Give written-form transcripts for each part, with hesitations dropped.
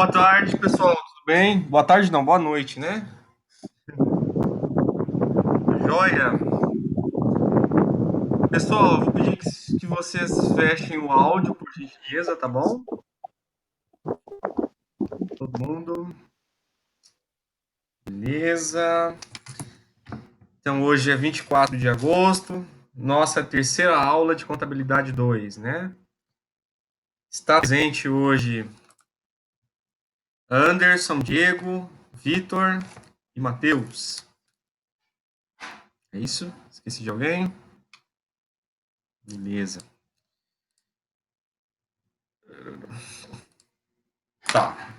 Boa tarde, pessoal. Tudo bem? Boa tarde, não, boa noite, né? Joia. Pessoal, eu vou pedir que vocês fechem o áudio, por gentileza, tá bom? Todo mundo. Beleza. Então, hoje é 24 de agosto, nossa terceira aula de Contabilidade 2, né? Está presente hoje Anderson, Diego, Vitor e Matheus. É isso? Esqueci de alguém? Beleza. Tá.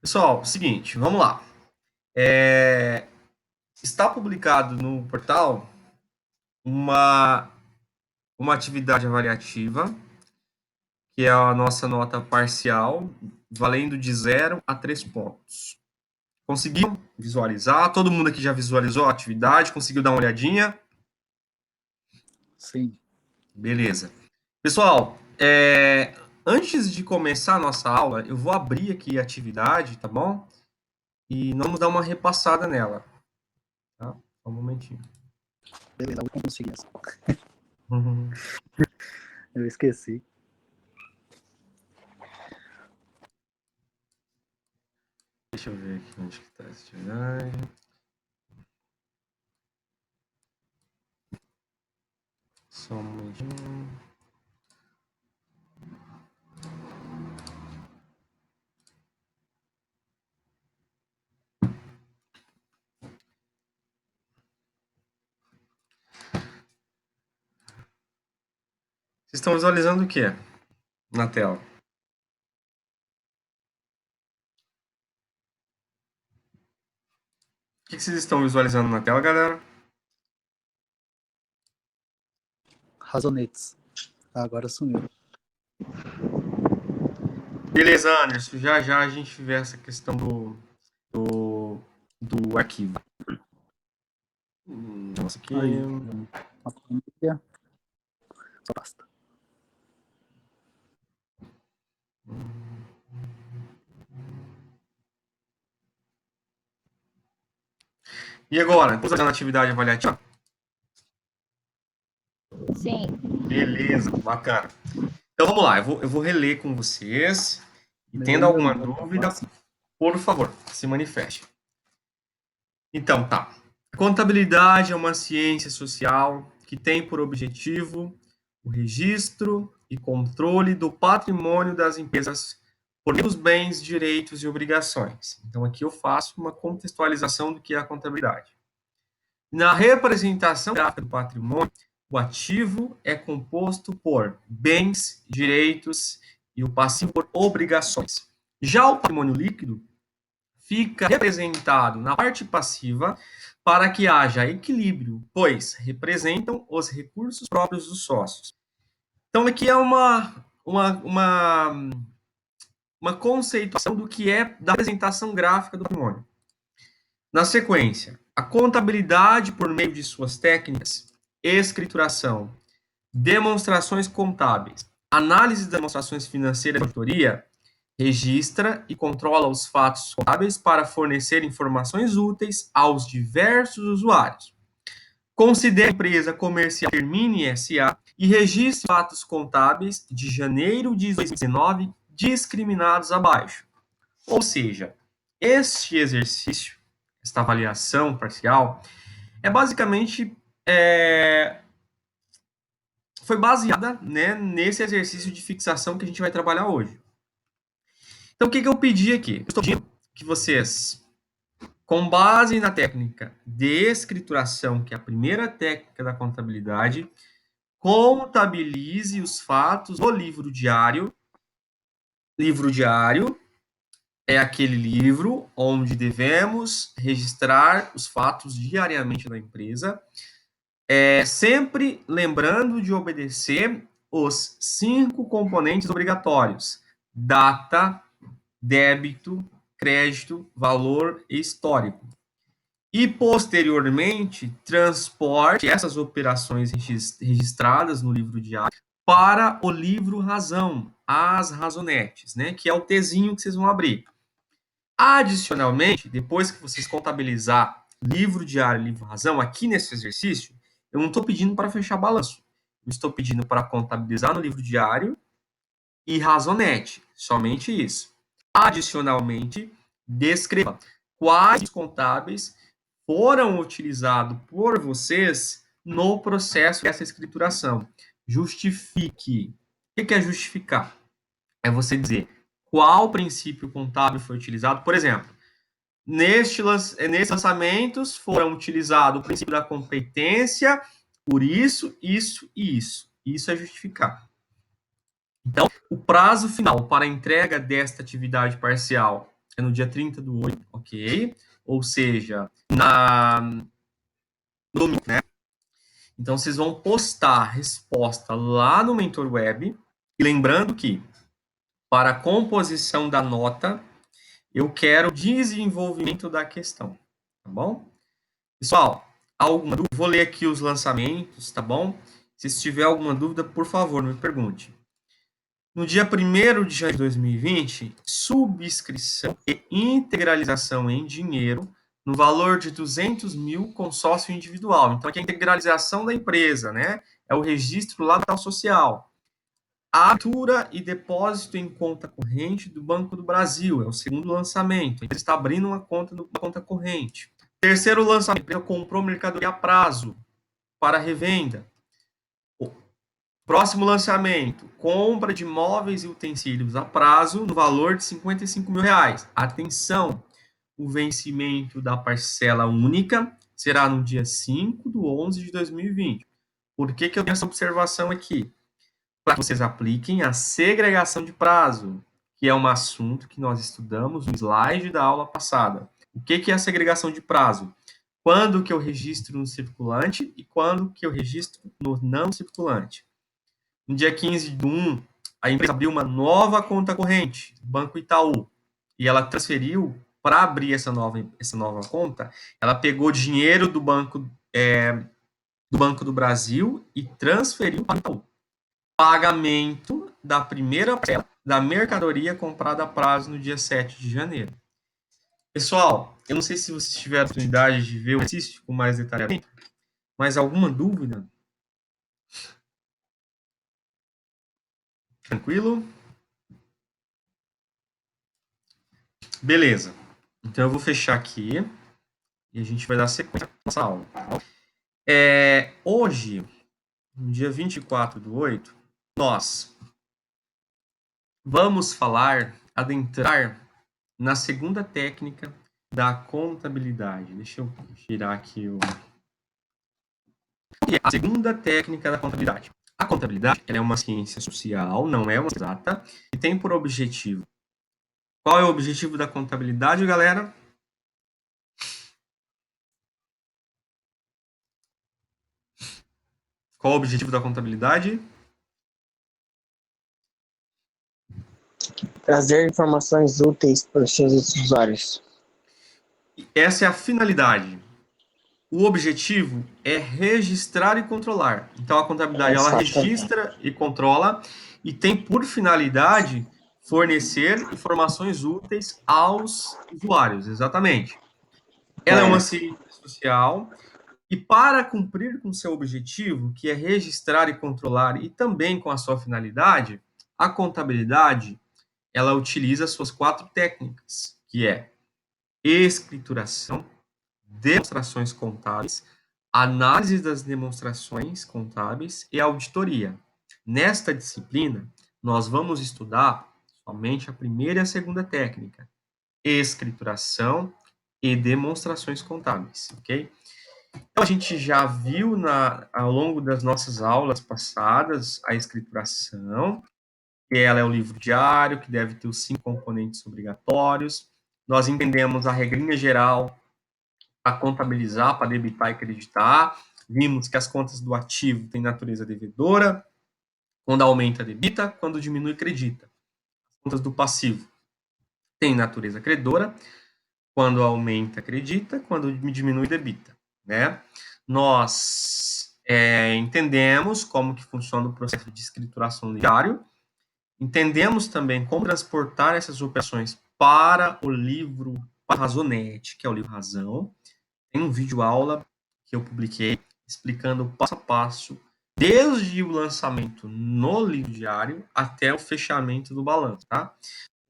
Pessoal, seguinte, vamos lá. Está publicado no portal uma, uma atividade avaliativa, que é a nossa nota parcial, valendo de 0 a 3 pontos. Conseguiu visualizar? Todo mundo aqui já visualizou a atividade? Conseguiu dar uma olhadinha? Sim. Beleza. Pessoal, antes de começar a nossa aula, eu vou abrir aqui a atividade, tá bom? E vamos dar uma repassada nela. Tá? Só um momentinho. Beleza, eu consegui essa. Uhum. Eu esqueci. Deixa eu ver aqui onde que está essa atividade. Só um momentinho. Vocês estão visualizando o que na tela? O que vocês estão visualizando na tela, galera? Razonetes. Agora sumiu. Beleza, Anderson. Já já a gente vê essa questão do arquivo. Nossa, aqui. Aí, uma planilha. Só basta. E agora? Estamos fazendo atividade avaliativa? Sim. Beleza, bacana. Então vamos lá, eu vou reler com vocês. E Mas tendo ainda alguma não, dúvida, por favor, se manifeste. Então, tá. A contabilidade é uma ciência social que tem por objetivo o registro e controle do patrimônio das empresas por meio dos bens, direitos e obrigações. Então, aqui eu faço uma contextualização do que é a contabilidade. Na representação gráfica do patrimônio, o ativo é composto por bens, direitos e o passivo por obrigações. Já o patrimônio líquido fica representado na parte passiva para que haja equilíbrio, pois representam os recursos próprios dos sócios. Então, aqui é uma conceituação do que é da apresentação gráfica do patrimônio. Na sequência, a contabilidade por meio de suas técnicas, escrituração, demonstrações contábeis, análise das demonstrações financeiras de auditoria, registra e controla os fatos contábeis para fornecer informações úteis aos diversos usuários. Considere a empresa comercial Termine S.A. e registre fatos contábeis de janeiro de 2019 discriminados abaixo. Ou seja, este exercício, esta avaliação parcial, é basicamente foi baseada, né, nesse exercício de fixação que a gente vai trabalhar hoje. Então, o que eu pedi aqui? Eu estou pedindo que vocês, com base na técnica de escrituração, que é a primeira técnica da contabilidade, contabilize os fatos no livro diário. Livro diário é aquele livro onde devemos registrar os fatos diariamente na empresa, sempre lembrando de obedecer os 5 componentes obrigatórios: data, débito, crédito, valor e histórico. E, posteriormente, transporte essas operações registradas no livro diário para o livro razão, as razonetes, né? Que é o Tzinho que vocês vão abrir. Adicionalmente, depois que vocês contabilizar livro diário, livro razão, aqui nesse exercício, eu não estou pedindo para fechar balanço. Eu estou pedindo para contabilizar no livro diário e razonete. Somente isso. Adicionalmente, descreva quais contábeis foram utilizados por vocês no processo dessa escrituração. Justifique. O que é justificar? É você dizer qual princípio contábil foi utilizado. Por exemplo, nesses lançamentos foram utilizados o princípio da competência por isso, isso e isso. Isso é justificar. Então, o prazo final para a entrega desta atividade parcial é no dia 30/8, ok? Ou seja, no domingo, né? Então, vocês vão postar a resposta lá no Mentor Web. E lembrando que, para a composição da nota, eu quero desenvolvimento da questão, tá bom? Pessoal, alguma dúvida? Vou ler aqui os lançamentos, tá bom? Se tiver alguma dúvida, por favor, me pergunte. No dia 1º de janeiro de 2020, subscrição e integralização em dinheiro no valor de 200 mil com sócio individual. Então, aqui é a integralização da empresa, né? É o registro lá do social. A abertura e depósito em conta corrente do Banco do Brasil, é o segundo lançamento. Ele está abrindo uma conta corrente. Terceiro lançamento, ele comprou mercadoria a prazo para revenda. Próximo lançamento, compra de móveis e utensílios a prazo no valor de R$55 mil. Atenção, o vencimento da parcela única será no dia 5/11 de 2020. Por que eu tenho essa observação aqui? Para que vocês apliquem a segregação de prazo, que é um assunto que nós estudamos no slide da aula passada. O que é a segregação de prazo? Quando que eu registro no circulante e quando que eu registro no não circulante. No dia 15/1, a empresa abriu uma nova conta corrente, Banco Itaú, e ela transferiu, para abrir essa nova conta, ela pegou dinheiro do Banco do Brasil e transferiu para o Itaú. Pagamento da primeira parcela da mercadoria comprada a prazo no dia 7 de janeiro. Pessoal, eu não sei se vocês tiveram a oportunidade de ver o exercício com mais detalhamento, mas alguma dúvida? Tranquilo? Beleza. Então eu vou fechar aqui e a gente vai dar sequência à nossa aula. Hoje, no dia 24/8, nós vamos adentrar na segunda técnica da contabilidade. Deixa eu tirar aqui o... A segunda técnica da contabilidade. A contabilidade ela é uma ciência social, não é uma exata, e tem por objetivo... Qual é o objetivo da contabilidade, galera? Qual é o objetivo da contabilidade? Trazer informações úteis para os seus usuários. Essa é a finalidade. O objetivo é registrar e controlar. Então, a contabilidade ela registra e controla e tem por finalidade fornecer informações úteis aos usuários, exatamente. Ela é uma ciência social e para cumprir com seu objetivo, que é registrar e controlar, e também com a sua finalidade, a contabilidade ela utiliza suas 4 técnicas, que é escrituração, demonstrações contábeis, análise das demonstrações contábeis e auditoria. Nesta disciplina, nós vamos estudar somente a primeira e a segunda técnica, escrituração e demonstrações contábeis, ok? Então, a gente já viu ao longo das nossas aulas passadas a escrituração, que ela é o livro diário, que deve ter os 5 componentes obrigatórios. Nós entendemos a regrinha geral para contabilizar, para debitar e creditar. Vimos que as contas do ativo têm natureza devedora, quando aumenta, debita, quando diminui, credita. As contas do passivo têm natureza credora, quando aumenta, acredita, quando diminui, debita, né? Nós entendemos como que funciona o processo de escrituração diário Entendemos também como transportar essas operações para o livro Razonete, que é o livro Razão. Tem um vídeo aula que eu publiquei explicando passo a passo, desde o lançamento no livro diário até o fechamento do balanço, tá?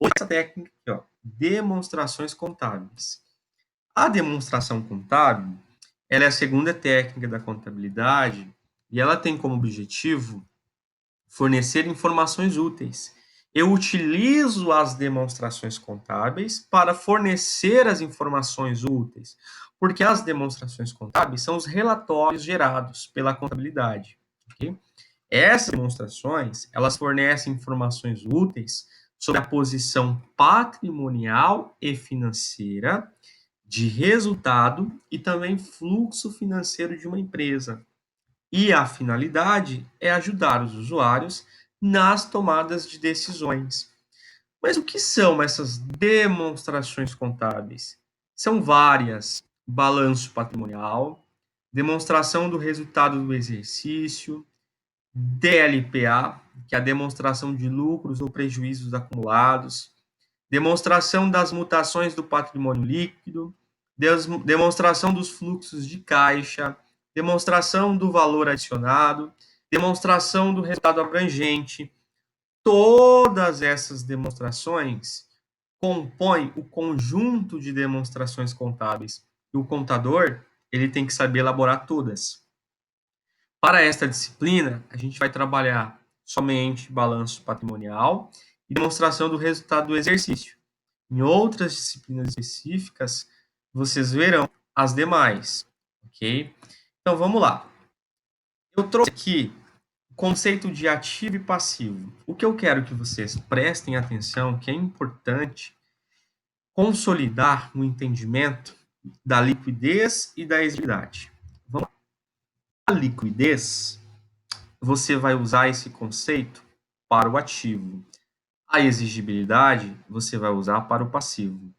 Essa técnica aqui, ó, demonstrações contábeis. A demonstração contábil, ela é a segunda técnica da contabilidade e ela tem como objetivo fornecer informações úteis. Eu utilizo as demonstrações contábeis para fornecer as informações úteis, porque as demonstrações contábeis são os relatórios gerados pela contabilidade. Okay? Essas demonstrações, elas fornecem informações úteis sobre a posição patrimonial e financeira de resultado e também fluxo financeiro de uma empresa. E a finalidade é ajudar os usuários nas tomadas de decisões. Mas o que são essas demonstrações contábeis? São várias: balanço patrimonial, demonstração do resultado do exercício, DLPA, que é a demonstração de lucros ou prejuízos acumulados, demonstração das mutações do patrimônio líquido, demonstração dos fluxos de caixa, demonstração do valor adicionado, demonstração do resultado abrangente. Todas essas demonstrações compõem o conjunto de demonstrações contábeis. E o contador, ele tem que saber elaborar todas. Para esta disciplina, a gente vai trabalhar somente balanço patrimonial e demonstração do resultado do exercício. Em outras disciplinas específicas, vocês verão as demais, ok? Então, vamos lá. Eu trouxe aqui o conceito de ativo e passivo. O que eu quero que vocês prestem atenção, que é importante consolidar o entendimento da liquidez e da exigibilidade. Vamos lá. A liquidez, você vai usar esse conceito para o ativo. A exigibilidade, você vai usar para o passivo.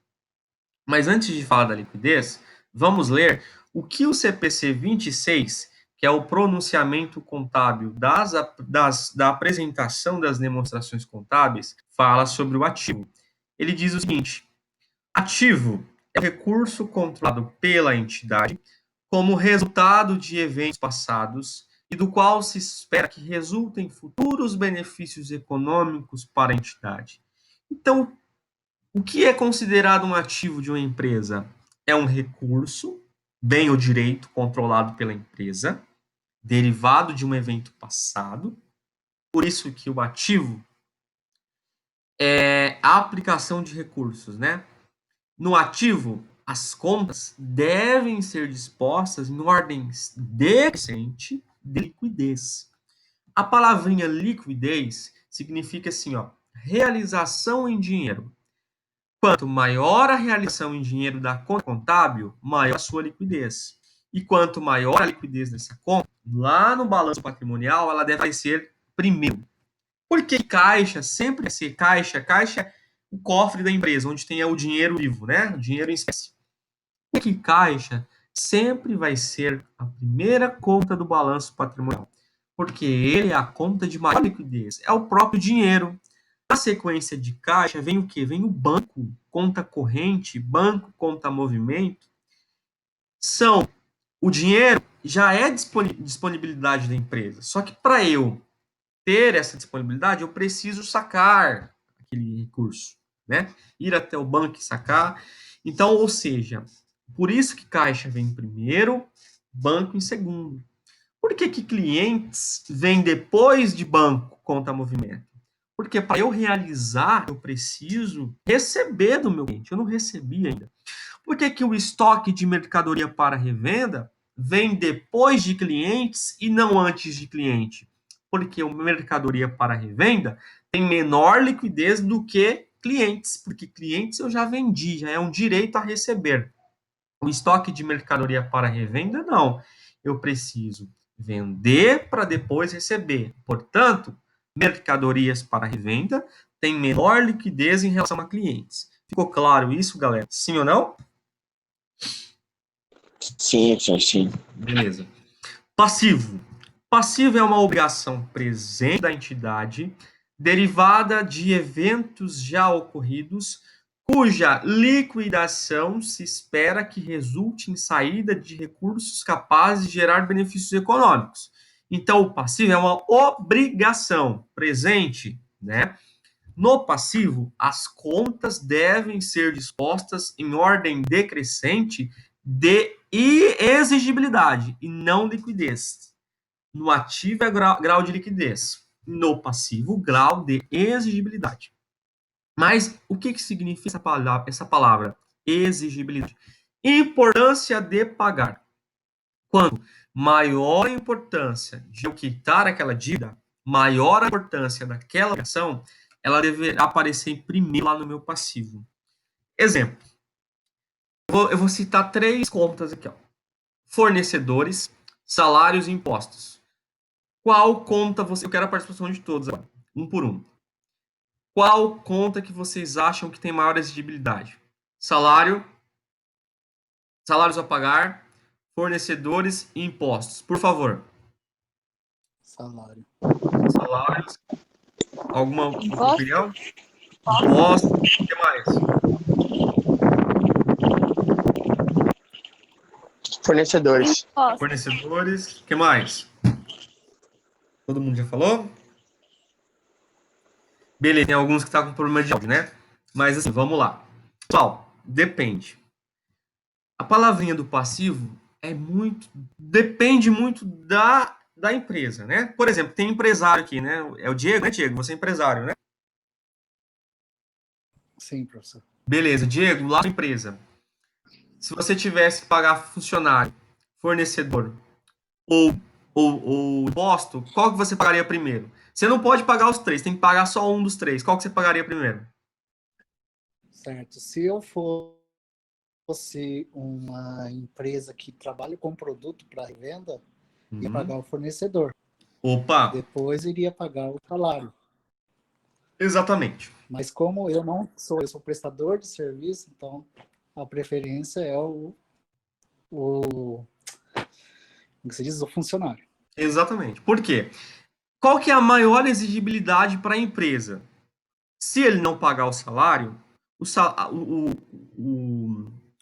Mas antes de falar da liquidez, vamos ler o que o CPC 26, que é o pronunciamento contábil da apresentação das demonstrações contábeis, fala sobre o ativo. Ele diz o seguinte: ativo é o recurso controlado pela entidade como resultado de eventos passados e do qual se espera que resultem futuros benefícios econômicos para a entidade. Então, o que é considerado um ativo de uma empresa? É um recurso, bem ou direito, controlado pela empresa, derivado de um evento passado. Por isso que o ativo é a aplicação de recursos, né? No ativo, as contas devem ser dispostas em ordens decrescente de liquidez. A palavrinha liquidez significa assim, ó, realização em dinheiro. Quanto maior a realização em dinheiro da conta contábil, maior a sua liquidez. E quanto maior a liquidez dessa conta, lá no balanço patrimonial, ela deve ser primeiro. Por que caixa sempre vai ser caixa? Caixa é o cofre da empresa, onde tem o dinheiro vivo, né? O dinheiro em espécie. Por que caixa sempre vai ser a primeira conta do balanço patrimonial? Porque ele é a conta de maior liquidez, é o próprio dinheiro. Na sequência de caixa vem o quê? Vem o banco, conta corrente, banco, conta movimento. São o dinheiro já é disponibilidade da empresa. Só que para eu ter essa disponibilidade, eu preciso sacar aquele recurso, né? Ir até o banco e sacar. Então, ou seja, por isso que caixa vem primeiro, banco em segundo. Por que clientes vêm depois de banco, conta movimento? Porque para eu realizar, eu preciso receber do meu cliente. Eu não recebi ainda. Por que o estoque de mercadoria para revenda vem depois de clientes e não antes de cliente? Porque o mercadoria para revenda tem menor liquidez do que clientes, porque clientes eu já vendi, já é um direito a receber. O estoque de mercadoria para revenda, não. Eu preciso vender para depois receber. Portanto, mercadorias para revenda têm menor liquidez em relação a clientes. Ficou claro isso, galera? Sim ou não? Sim. Beleza. Passivo. Passivo é uma obrigação presente da entidade derivada de eventos já ocorridos, cuja liquidação se espera que resulte em saída de recursos capazes de gerar benefícios econômicos. Então, o passivo é uma obrigação presente, né? No passivo, as contas devem ser dispostas em ordem decrescente de exigibilidade e não liquidez. No ativo é grau de liquidez. No passivo, grau de exigibilidade. Mas o que significa essa palavra? Exigibilidade. Importância de pagar. Quanto maior a importância de eu quitar aquela dívida, maior a importância daquela obrigação, ela deverá aparecer em primeiro lá no meu passivo. Exemplo. Eu vou citar 3 contas aqui. Ó. Fornecedores, salários e impostos. Qual conta você... Eu quero a participação de todos agora, um por um. Qual conta que vocês acham que tem maior exigibilidade? Salários a pagar, fornecedores e impostos. Por favor. Salário. Salários. Alguma opinião? Impostos. O que mais? Fornecedores. Fornecedores. O que mais? Todo mundo já falou? Beleza, tem alguns que estão com problema de áudio, né? Mas assim, vamos lá. Pessoal, depende. A palavrinha do passivo depende muito da empresa, né? Por exemplo, tem empresário aqui, né? É o Diego, né, Diego? Você é empresário, né? Sim, professor. Beleza, Diego, lá na empresa. Se você tivesse que pagar funcionário, fornecedor ou imposto, qual que você pagaria primeiro? Você não pode pagar os 3, tem que pagar só um dos 3. Qual que você pagaria primeiro? Certo. Se eu fosse uma empresa que trabalha com produto para revenda, ia pagar o fornecedor. Opa! Depois iria pagar o salário. Exatamente. Mas como eu não sou, eu sou prestador de serviço, então a preferência é como se diz, o funcionário. Exatamente. Por quê? Qual que é a maior exigibilidade para a empresa? Se ele não pagar o salário, o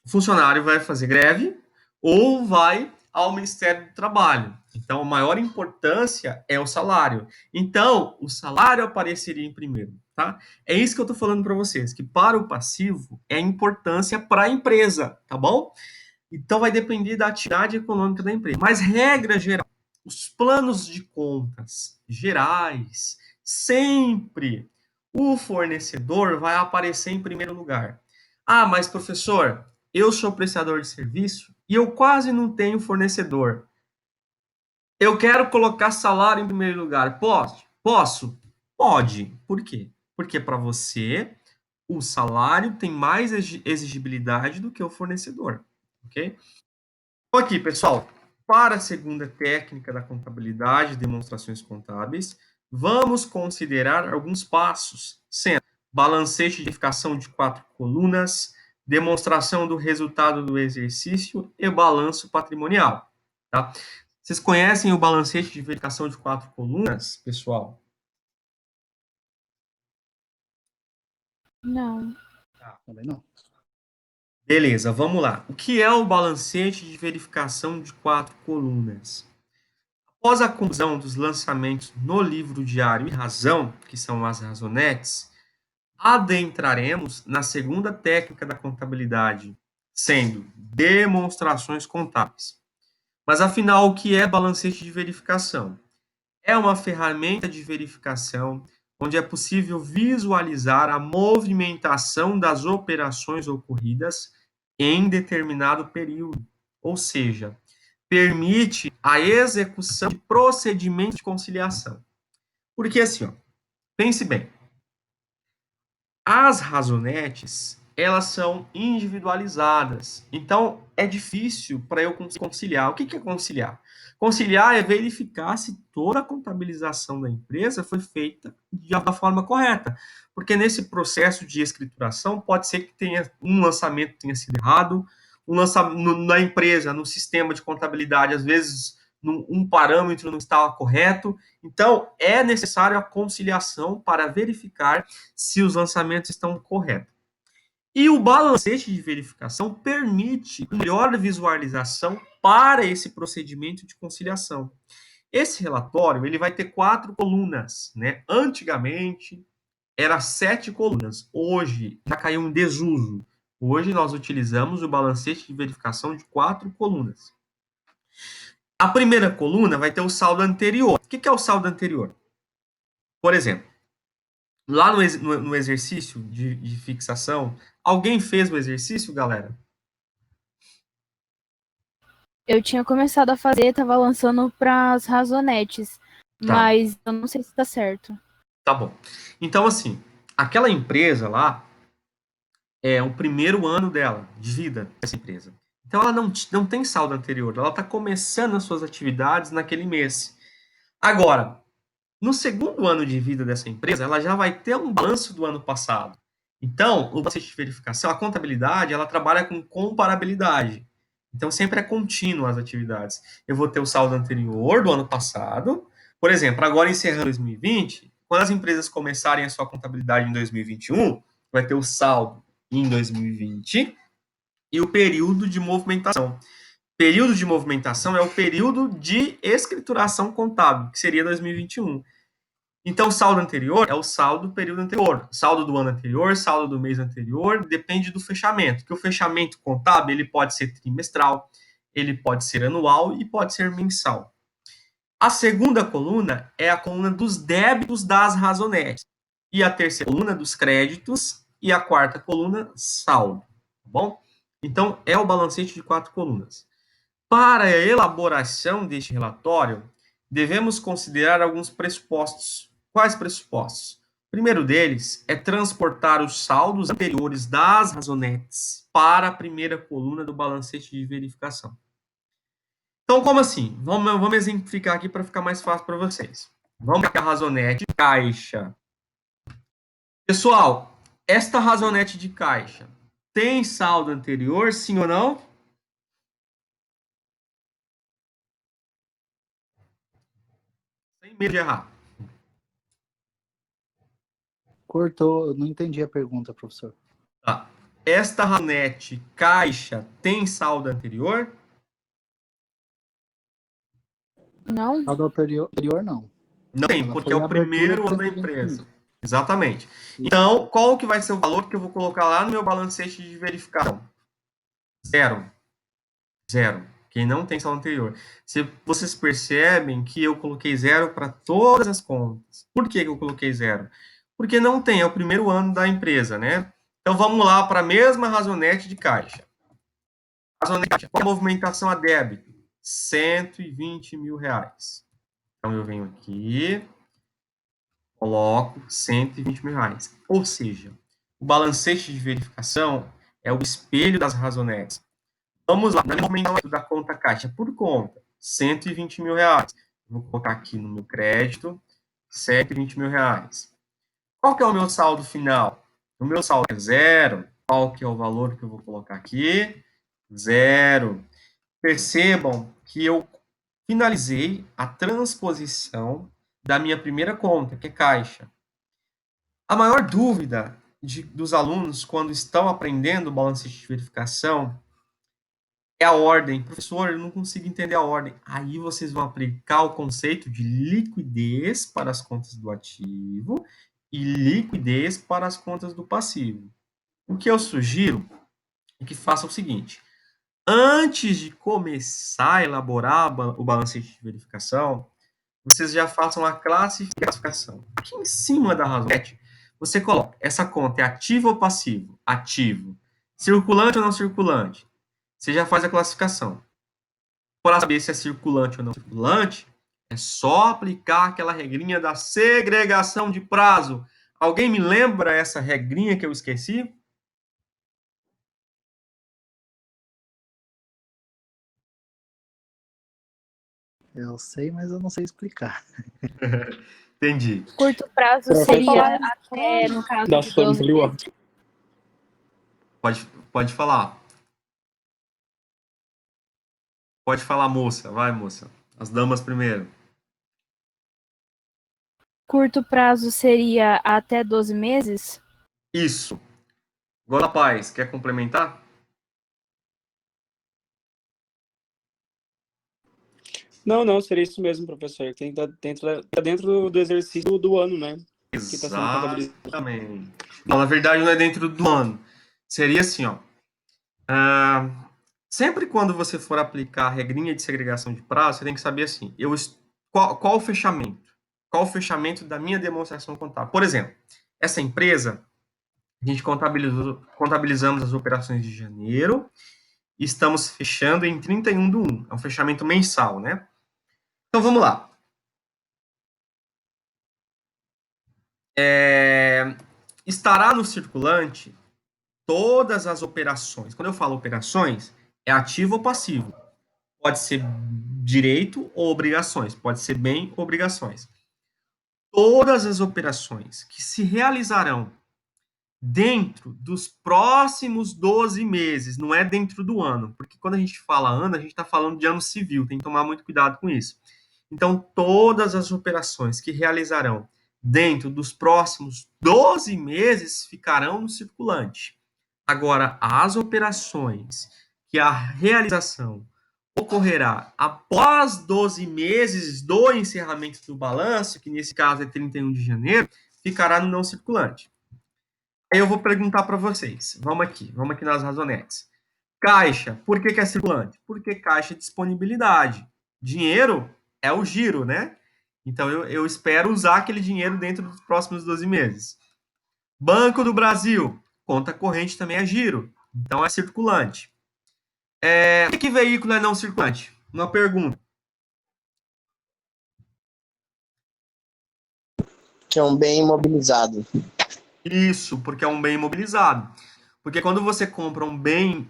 funcionário vai fazer greve ou vai ao Ministério do Trabalho. Então, a maior importância é o salário. Então, o salário apareceria em primeiro, tá? É isso que eu estou falando para vocês, que para o passivo é importância para a empresa, tá bom? Então, vai depender da atividade econômica da empresa. Mas, regra geral, os planos de contas gerais, sempre o fornecedor vai aparecer em primeiro lugar. Ah, mas professor, eu sou prestador de serviço e eu quase não tenho fornecedor. Eu quero colocar salário em primeiro lugar. Posso? Posso? Pode. Por quê? Porque para você, o salário tem mais exigibilidade do que o fornecedor. Ok? Então, aqui, pessoal, para a segunda técnica da contabilidade, demonstrações contábeis, vamos considerar alguns passos, sendo balancete de verificação de 4 colunas, demonstração do resultado do exercício e balanço patrimonial. Tá? Vocês conhecem o balancete de verificação de 4 colunas, pessoal? Não. Também não. Beleza, vamos lá. O que é o balancete de verificação de 4 colunas? Após a conclusão dos lançamentos no livro diário e razão, que são as razonetes, adentraremos na segunda técnica da contabilidade, sendo demonstrações contábeis. Mas afinal, o que é balancete de verificação? É uma ferramenta de verificação onde é possível visualizar a movimentação das operações ocorridas em determinado período, ou seja, permite a execução de procedimentos de conciliação. Porque assim, ó, pense bem, as razonetes, elas são individualizadas. Então, é difícil para eu conciliar. O que é conciliar? Conciliar é verificar se toda a contabilização da empresa foi feita da forma correta. Porque nesse processo de escrituração, pode ser que tenha um lançamento tenha sido errado, na empresa, no sistema de contabilidade, às vezes um parâmetro não estava correto. Então, é necessário a conciliação para verificar se os lançamentos estão corretos. E o balancete de verificação permite melhor visualização para esse procedimento de conciliação. Esse relatório ele vai ter 4 colunas, né? Antigamente era 7 colunas, hoje já caiu em desuso. Hoje nós utilizamos o balancete de verificação de 4 colunas. A primeira coluna vai ter o saldo anterior. O que é o saldo anterior? Por exemplo, lá no exercício de fixação, alguém fez o exercício, galera? Eu tinha começado a fazer, tava lançando para as razonetes, mas eu não sei se tá certo. Tá bom. Então, assim, aquela empresa lá é o primeiro ano dela, de vida, dessa empresa. Então, ela não tem saldo anterior, ela está começando as suas atividades naquele mês. Agora, no segundo ano de vida dessa empresa, ela já vai ter um balanço do ano passado. Então, o balanço de verificação, a contabilidade, ela trabalha com comparabilidade. Então, sempre é contínuo as atividades. Eu vou ter o saldo anterior do ano passado. Por exemplo, agora encerrando 2020, quando as empresas começarem a sua contabilidade em 2021, vai ter o saldo em 2020 e o período de movimentação. Período de movimentação é o período de escrituração contábil, que seria 2021. Então, o saldo anterior é o saldo do período anterior, saldo do ano anterior, saldo do mês anterior, depende do fechamento, que o fechamento contábil ele pode ser trimestral, ele pode ser anual e pode ser mensal. A segunda coluna é a coluna dos débitos das razonetes, e a terceira coluna dos créditos, e a quarta coluna, saldo, tá bom? Então, é o balancete de 4 colunas. Para a elaboração deste relatório, devemos considerar alguns pressupostos. Quais pressupostos? O primeiro deles é transportar os saldos anteriores das razonetes para a primeira coluna do balancete de verificação. Então, como assim? Vamos exemplificar aqui para ficar mais fácil para vocês. Vamos para a razonete de caixa. Pessoal, esta razonete de caixa tem saldo anterior, sim ou não? Sem medo de errar. Cortou, eu não entendi a pergunta, professor. Tá. Esta razonete caixa tem saldo anterior? Não? Saldo anterior, não. Não tem, Ela porque foi é a o abertura primeiro ano da 125. empresa. Exatamente. Então, qual que vai ser o valor que eu vou colocar lá no meu balancete de verificação? Zero. Zero. Quem não tem saldo anterior. Se vocês percebem que eu coloquei zero para todas as contas. Por que eu coloquei zero? Porque não tem, é o primeiro ano da empresa, né? Então, vamos lá para a mesma razonete de caixa. Razonete, qual a movimentação a débito? R$120.000. Então, eu venho aqui, coloco R$120.000. Ou seja, o balancete de verificação é o espelho das razonetes. Vamos lá, na movimentação da conta caixa por conta, R$120.000. Vou colocar aqui no meu crédito, R$120.000. Qual que é o meu saldo final? O meu saldo é zero. Qual que é o valor que eu vou colocar aqui? Zero. Percebam que eu finalizei a transposição da minha primeira conta, que é caixa. A maior dúvida dos alunos quando estão aprendendo o balancete de verificação é a ordem. Professor, eu não consigo entender a ordem. Aí vocês vão aplicar o conceito de liquidez para as contas do ativo e liquidez para as contas do passivo. O que eu sugiro é que faça o seguinte: antes de começar a elaborar o balancete de verificação, vocês já façam a classificação. Aqui em cima da razonete, você coloca, essa conta é ativo ou passivo? Ativo. Circulante ou não circulante? Você já faz a classificação. Para saber se é circulante ou não circulante, é só aplicar aquela regrinha da segregação de prazo. Alguém me lembra essa regrinha que eu esqueci? Eu sei, mas eu não sei explicar. Entendi. Curto prazo seria até, no caso, de 12 meses. Pode falar. Pode falar, moça. Vai, moça. As damas primeiro. Curto prazo seria até 12 meses? Isso. Agora, Paz, quer complementar? Não, seria isso mesmo, professor. Tem que tá dentro do exercício do ano, né? Que está sendo contabilizado. Exatamente. Não, na verdade, não é dentro do ano. Seria assim, ó. Sempre quando você for aplicar a regrinha de segregação de prazo, você tem que saber assim, qual o fechamento? Qual o fechamento da minha demonstração contábil? Por exemplo, essa empresa, a gente contabilizamos as operações de janeiro e estamos fechando em 31/1. É um fechamento mensal, né? Então, vamos lá. Estará no circulante todas as operações. Quando eu falo operações, é ativo ou passivo. Pode ser direito ou obrigações. Pode ser bem ou obrigações. Todas as operações que se realizarão dentro dos próximos 12 meses, não é dentro do ano, porque quando a gente fala ano, a gente está falando de ano civil, tem que tomar muito cuidado com isso. Então, todas as operações que realizarão dentro dos próximos 12 meses ficarão no circulante. Agora, as operações que a realização ocorrerá após 12 meses do encerramento do balanço, que nesse caso é 31 de janeiro, ficará no não circulante. Aí eu vou perguntar para vocês. Vamos aqui nas razonetes. Caixa, por que é circulante? Porque caixa é disponibilidade. Dinheiro é o giro, né? Então eu espero usar aquele dinheiro dentro dos próximos 12 meses. Banco do Brasil, conta corrente também é giro. Então é circulante. Por que veículo é não circulante? Uma pergunta. Que é um bem imobilizado. Isso, porque é um bem imobilizado. Porque quando você compra um bem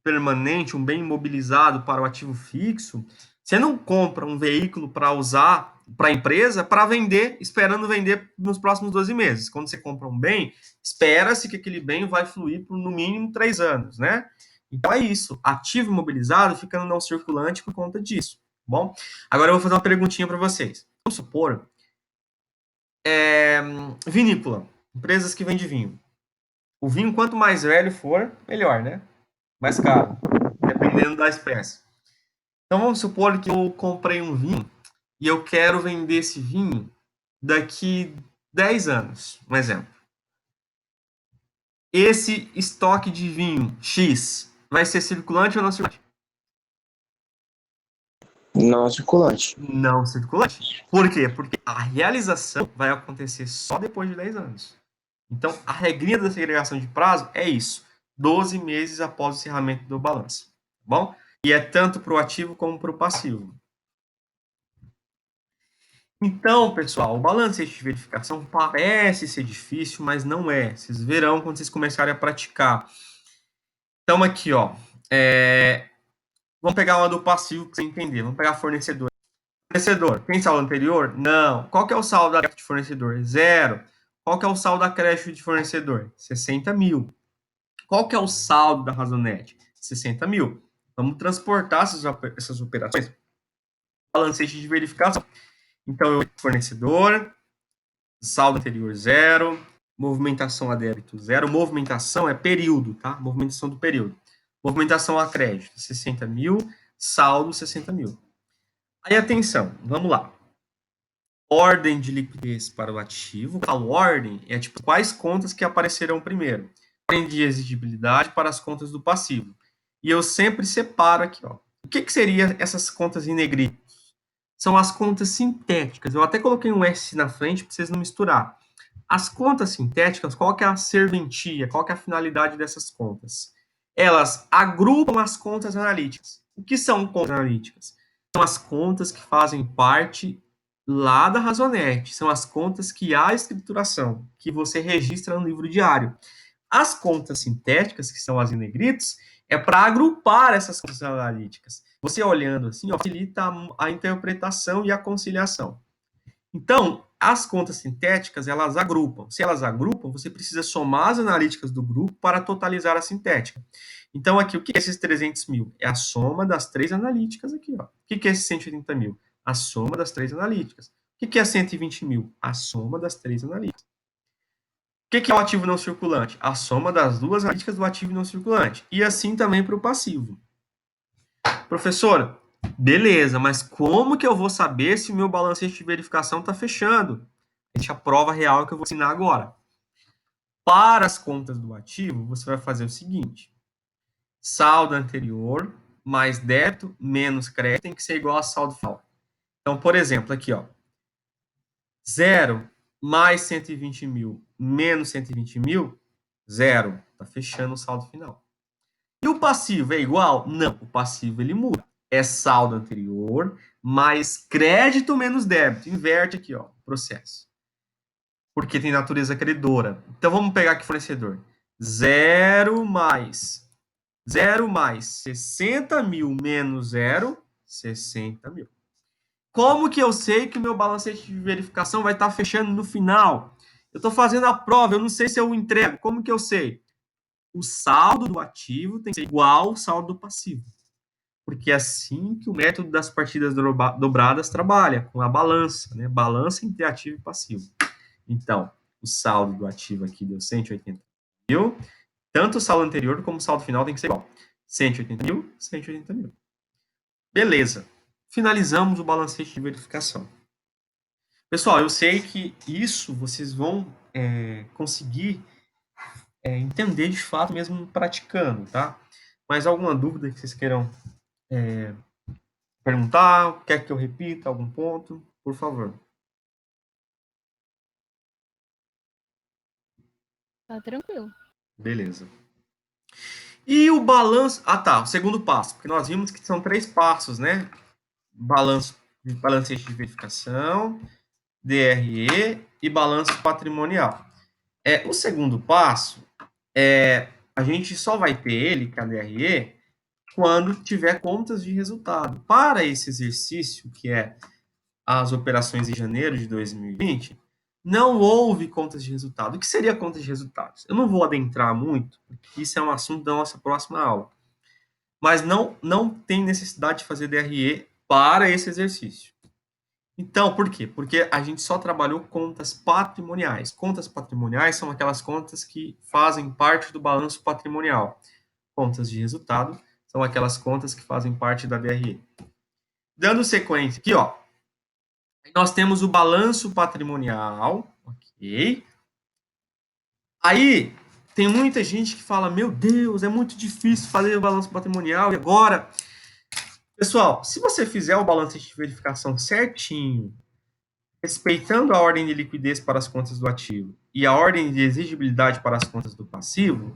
permanente, um bem imobilizado para o ativo fixo, você não compra um veículo para usar para a empresa para vender, esperando vender nos próximos 12 meses. Quando você compra um bem, espera-se que aquele bem vai fluir por no mínimo 3 anos, né? Então é isso. Ativo imobilizado fica no não circulante por conta disso. Bom, agora eu vou fazer uma perguntinha para vocês. Vamos supor vinícola, empresas que vendem vinho. O vinho, quanto mais velho for, melhor, né? Mais caro, dependendo da espécie. Então, vamos supor que eu comprei um vinho e eu quero vender esse vinho daqui 10 anos, um exemplo. Esse estoque de vinho X vai ser circulante ou não circulante? Não circulante. Não circulante. Por quê? Porque a realização vai acontecer só depois de 10 anos. Então, a regrinha da segregação de prazo é isso. 12 meses após o encerramento do balanço. Tá bom? E é tanto para o ativo como para o passivo. Então, pessoal, o balancete de verificação parece ser difícil, mas não é. Vocês verão quando vocês começarem a praticar. Então, aqui, ó. Vamos pegar uma do passivo para você entender. Vamos pegar fornecedor. Fornecedor, tem saldo anterior? Não. Qual que é o saldo da de fornecedor? 0. Qual que é o saldo da crédito de fornecedor? 60 mil. Qual que é o saldo da Razonete? 60 mil. Vamos transportar essas operações balancete de verificação. Então, fornecedor, saldo anterior 0, movimentação a débito 0. Movimentação é período, tá? Movimentação do período. Movimentação a crédito, 60 mil, saldo 60 mil. Aí, atenção, vamos lá. Ordem de liquidez para o ativo. A ordem é tipo quais contas que aparecerão primeiro. Ordem de exigibilidade para as contas do passivo. E eu sempre separo aqui, ó. O que seria essas contas em negrito? São as contas sintéticas. Eu até coloquei um S na frente para vocês não misturar. As contas sintéticas, qual que é a serventia? Qual que é a finalidade dessas contas? Elas agrupam as contas analíticas. O que são contas analíticas? São as contas que fazem parte lá da Razonete. São as contas que há escrituração, que você registra no livro diário. As contas sintéticas, que são as em negritos, é para agrupar essas contas analíticas. Você olhando assim, ó, facilita a interpretação e a conciliação. Então, as contas sintéticas, elas agrupam. Se elas agrupam, você precisa somar as analíticas do grupo para totalizar a sintética. Então, aqui, o que é esses 300 mil? É a soma das três analíticas aqui, ó. O que é esses 180 mil? A soma das três analíticas. O que é 120 mil? A soma das três analíticas. O que é o ativo não circulante? A soma das duas analíticas do ativo não circulante. E assim também para o passivo. Professor, beleza, mas como que eu vou saber se o meu balancete de verificação está fechando? A prova real que eu vou ensinar agora. Para as contas do ativo, você vai fazer o seguinte. Saldo anterior mais débito menos crédito tem que ser igual a saldo final. Então, por exemplo, aqui, ó. 0 mais 120 mil menos 120 mil, 0. Está fechando o saldo final. E o passivo é igual? Não, o passivo ele muda. É saldo anterior mais crédito menos débito. Inverte aqui, ó, o processo. Porque tem natureza credora. Então vamos pegar aqui fornecedor. 0 mais 60 mil menos 0, 60 mil. Como que eu sei que o meu balancete de verificação vai estar fechando no final? Eu estou fazendo a prova, eu não sei se eu entrego. Como que eu sei? O saldo do ativo tem que ser igual ao saldo do passivo. Porque é assim que o método das partidas dobradas trabalha, com a balança, né? Balança entre ativo e passivo. Então, o saldo do ativo aqui deu 180 mil. Tanto o saldo anterior como o saldo final tem que ser igual. 180 mil, 180 mil. Beleza. Finalizamos o balancete de verificação. Pessoal, eu sei que isso vocês vão conseguir entender de fato mesmo praticando, tá? Mas alguma dúvida que vocês queiram perguntar? Quer que eu repita algum ponto? Por favor. Tá tranquilo. Beleza. E o balanço... Ah, tá. O segundo passo. Porque nós vimos que são 3 passos, né? Balancete de verificação, DRE e balanço patrimonial. O segundo passo a gente só vai ter ele, que é a DRE, quando tiver contas de resultado. Para esse exercício, que é as operações em janeiro de 2020, não houve contas de resultado. O que seria contas de resultados? Eu não vou adentrar muito, porque isso é um assunto da nossa próxima aula. Mas não tem necessidade de fazer DRE para esse exercício. Então, por quê? Porque a gente só trabalhou contas patrimoniais. Contas patrimoniais são aquelas contas que fazem parte do balanço patrimonial. Contas de resultado são aquelas contas que fazem parte da DRE. Dando sequência aqui, ó, nós temos o balanço patrimonial, ok? Aí, tem muita gente que fala, meu Deus, é muito difícil fazer o balanço patrimonial, e agora? Pessoal, se você fizer o balanço de verificação certinho, respeitando a ordem de liquidez para as contas do ativo e a ordem de exigibilidade para as contas do passivo,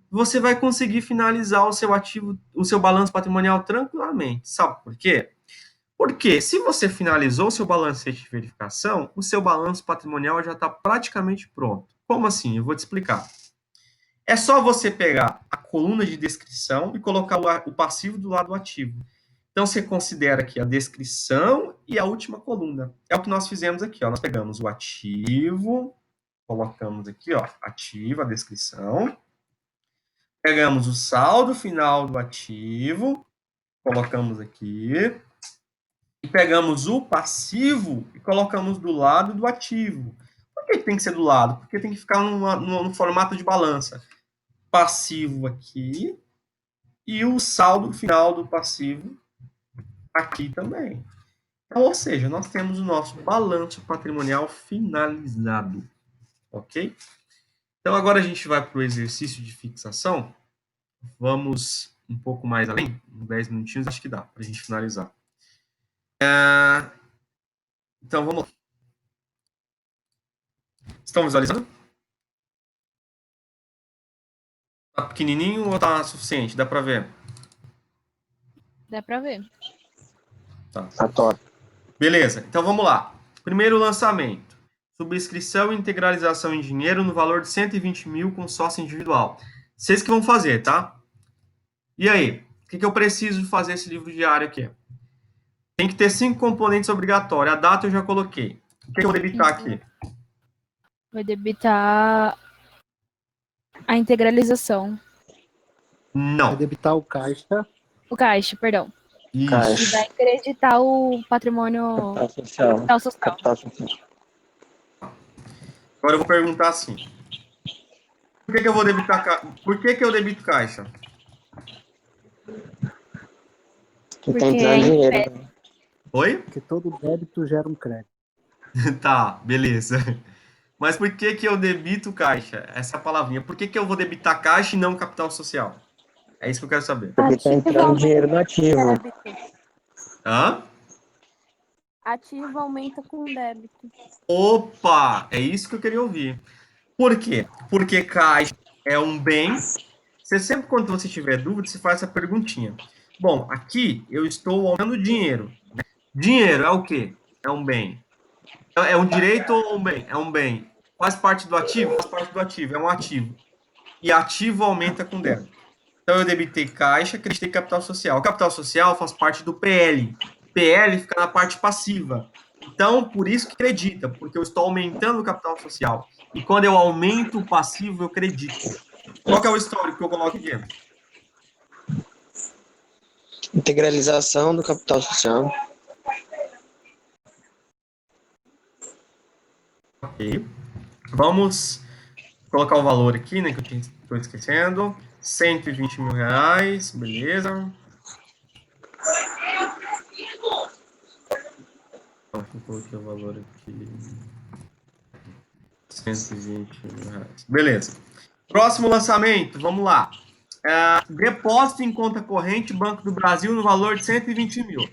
você vai conseguir finalizar o seu ativo, o seu balanço patrimonial tranquilamente. Sabe por quê? Porque se você finalizou o seu balancete de verificação, o seu balanço patrimonial já está praticamente pronto. Como assim? Eu vou te explicar. É só você pegar a coluna de descrição e colocar o passivo do lado do ativo. Então, você considera aqui a descrição e a última coluna. É o que nós fizemos aqui, ó. Nós pegamos o ativo, colocamos aqui, ó, ativo, a descrição. Pegamos o saldo final do ativo, colocamos aqui. E pegamos o passivo e colocamos do lado do ativo. Por que tem que ser do lado? Porque tem que ficar no formato de balança. Passivo aqui e o saldo final do passivo aqui também. Então, ou seja, nós temos o nosso balanço patrimonial finalizado. Ok? Então, agora a gente vai para o exercício de fixação. Vamos um pouco mais além. Uns 10 minutinhos, acho que dá para a gente finalizar. Então, vamos lá. Estão visualizando? Tá pequenininho ou tá suficiente? Dá para ver? Dá pra ver. Tá top. Beleza, então vamos lá. Primeiro lançamento. Subscrição e integralização em dinheiro no valor de 120 mil com sócio individual. Vocês que vão fazer, tá? E aí? O que eu preciso de fazer esse livro diário aqui? Tem que ter 5 componentes obrigatórios. A data eu já coloquei. O que eu vou debitar aqui? Vai debitar a integralização. Vai Não. debitar o caixa. O caixa, perdão. E Isso. vai creditar o patrimônio Capital social. capital social. Capital social. Agora eu vou perguntar assim. Por que eu vou debitar Por que eu debito caixa? Que Porque tem que dar é dinheiro. Né? Oi? Porque todo débito gera um crédito. Tá, beleza. Mas por que eu debito caixa? Essa é a palavrinha. Por que eu vou debitar caixa e não capital social? É isso que eu quero saber. Porque tá entrando dinheiro no ativo. Hã? Ativo aumenta com débito. Opa! É isso que eu queria ouvir. Por quê? Porque caixa é um bem. Você sempre, quando você tiver dúvida, você faz essa perguntinha. Bom, aqui eu estou aumentando dinheiro. Dinheiro é o quê? É um bem. É um direito ou um bem? É um bem. Faz parte do ativo? Faz parte do ativo. É um ativo. E ativo aumenta com débito. Então eu debitei caixa, acreditei capital social. O capital social faz parte do PL. PL fica na parte passiva. Então, por isso que acredita, porque eu estou aumentando o capital social. E quando eu aumento o passivo, eu acredito. Qual que é o histórico que eu coloco aqui? Integralização do capital social. Ok. Vamos colocar o valor aqui, né, que eu estou esquecendo. R$ 120 mil, beleza. Então, eu coloquei o valor aqui. R$ 120 mil. Beleza. Próximo lançamento, vamos lá. Depósito em conta corrente, Banco do Brasil, no valor de 120 mil.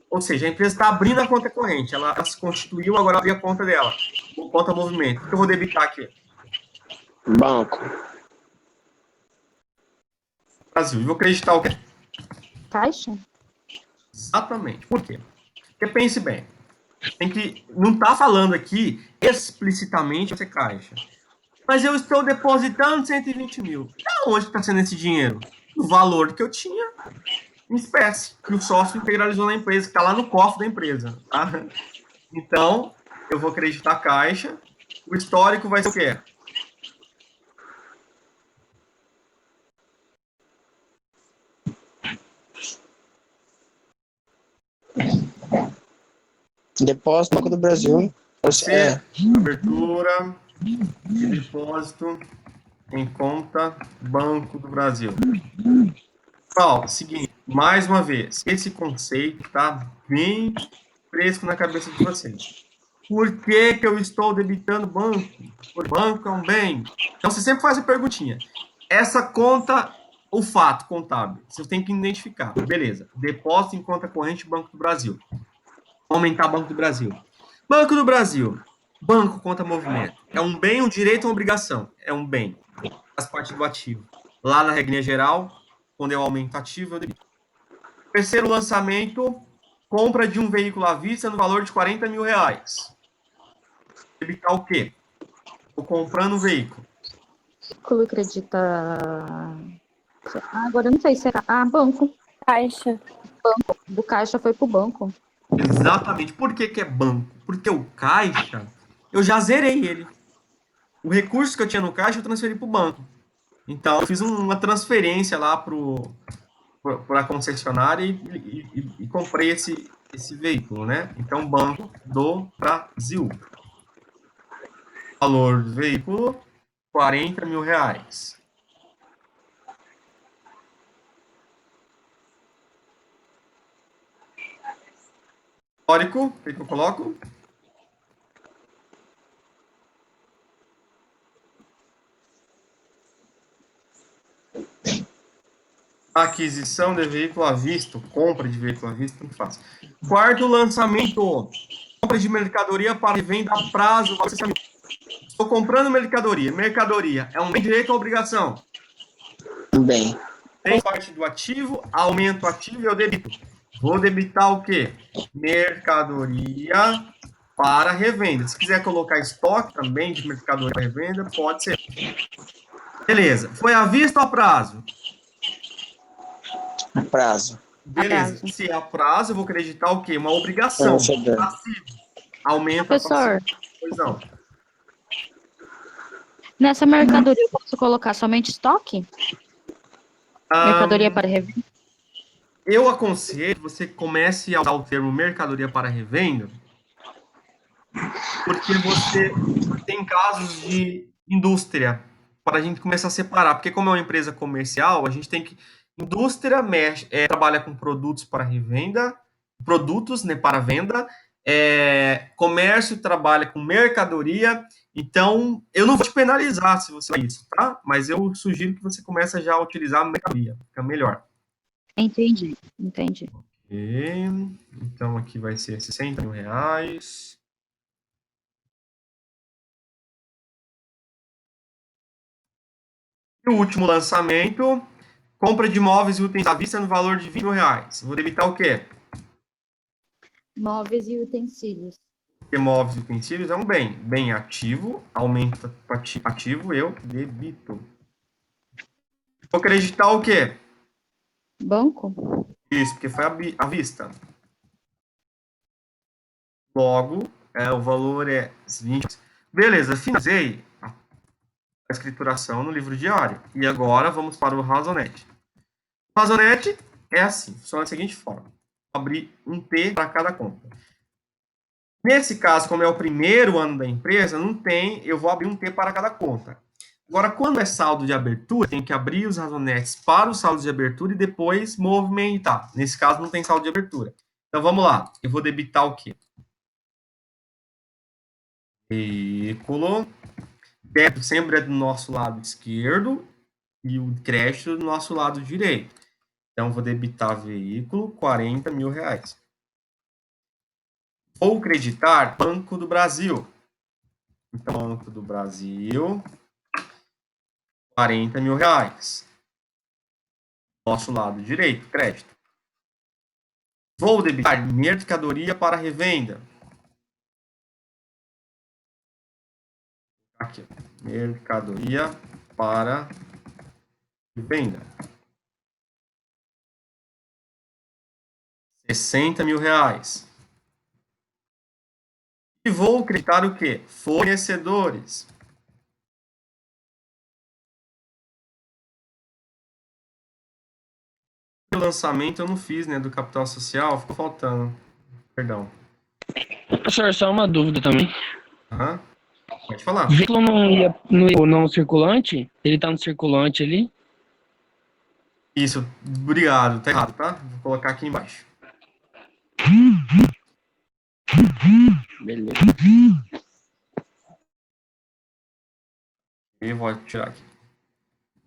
Ou seja, a empresa está abrindo a conta corrente. Ela se constituiu, agora abrir a conta dela. Conta movimento. O que eu vou debitar aqui? Banco. Brasil. E vou acreditar o quê? Caixa? Exatamente. Por quê? Porque pense bem. Não está falando aqui explicitamente ser caixa. Mas eu estou depositando 120 mil. Da onde está sendo esse dinheiro? Do valor que eu tinha em espécie, que o sócio integralizou na empresa, que está lá no cofre da empresa. Tá? Então, eu vou acreditar a caixa. O histórico vai ser o quê? Depósito Banco do Brasil. Você, abertura e depósito em conta Banco do Brasil. Pessoal, seguinte, mais uma vez, esse conceito está bem fresco na cabeça de vocês. Por que eu estou debitando banco? Porque banco é um bem. Então, você sempre faz a perguntinha. Essa conta, o fato contábil, você tem que identificar. Beleza. Depósito em conta corrente Banco do Brasil. Aumentar Banco do Brasil. Banco do Brasil. Banco conta movimento. É um bem, um direito ou uma obrigação? É um bem. Faz parte do ativo. Lá na regrinha geral, quando eu aumento ativo, eu debito. Terceiro lançamento, compra de um veículo à vista no valor de R$ 40 mil. Debitar o quê? Estou comprando um veículo. Veículo acredita. Agora eu não sei se era. Banco. Caixa. Banco. Do caixa foi pro banco. Exatamente. Por que é banco? Porque o caixa, eu já zerei ele. O recurso que eu tinha no caixa, eu transferi para o banco. Então, eu fiz uma transferência lá para a concessionária e comprei esse veículo, né? Então, Banco do Brasil. Valor do veículo, R$ 40 mil. Histórico, o que eu coloco? Aquisição de veículo à vista, compra de veículo à vista, tanto faz. Quarto lançamento, compra de mercadoria para venda a prazo. Estou comprando mercadoria. Mercadoria é um bem, direito ou obrigação? Bem. Tem parte do ativo, aumento ativo e eu debito. Vou debitar o quê? Mercadoria para revenda. Se quiser colocar estoque também de mercadoria para revenda, pode ser. Beleza. Foi à vista ou a prazo? Prazo. Beleza. prazo. Se é a prazo, eu vou acreditar o quê? Uma obrigação. Fornecedor. Passivo. Aumenta Professor, passivo. Pois não. nessa mercadoria eu posso colocar somente estoque? Mercadoria para revenda? eu aconselho que você comece a usar o termo mercadoria para revenda, porque você tem casos de indústria, para a gente começar a separar, porque como é uma empresa comercial, a gente tem que... Indústria trabalha com produtos para revenda, produtos, né, para venda, comércio trabalha com mercadoria, então eu não vou te penalizar se você faz isso, tá? Mas eu sugiro que você comece já a utilizar a mercadoria, fica melhor. Entendi. Ok, então aqui vai ser R$60 mil. E o último lançamento, compra de móveis e utensílios à vista no valor de R$20 mil. Vou debitar o quê? Móveis e utensílios. Porque móveis e utensílios é um bem ativo, aumenta ativo, eu debito. Vou acreditar o quê? Banco? Isso, porque foi à vista. Logo, o valor é 20. Beleza, finalizei a escrituração no livro diário. E agora vamos para o razonete. O razonete é assim, funciona da seguinte forma. Vou abrir um T para cada conta. Nesse caso, como é o primeiro ano da empresa, não tem, eu vou abrir um T para cada conta. Agora, quando é saldo de abertura, tem que abrir os razonetes para o saldo de abertura e depois movimentar. Nesse caso, não tem saldo de abertura. Então, vamos lá. Eu vou debitar o quê? Veículo. Débito sempre é do nosso lado esquerdo e o crédito do nosso lado direito. Então, vou debitar veículo, R$40 mil. Vou creditar Banco do Brasil. Então, Banco do Brasil, R$40 mil. Nosso lado direito, crédito. Vou debitar mercadoria para revenda. Aqui, mercadoria para revenda. R$60 mil. E vou creditar o quê? Fornecedores. O lançamento eu não fiz, né, do capital social, ficou faltando. Perdão. Professor, só uma dúvida também. Uhum. Pode falar. O veículo não ia no circulante? Ele tá no circulante ali? Isso, obrigado. Tá errado, tá? Vou colocar aqui embaixo. Beleza. Eu vou tirar aqui.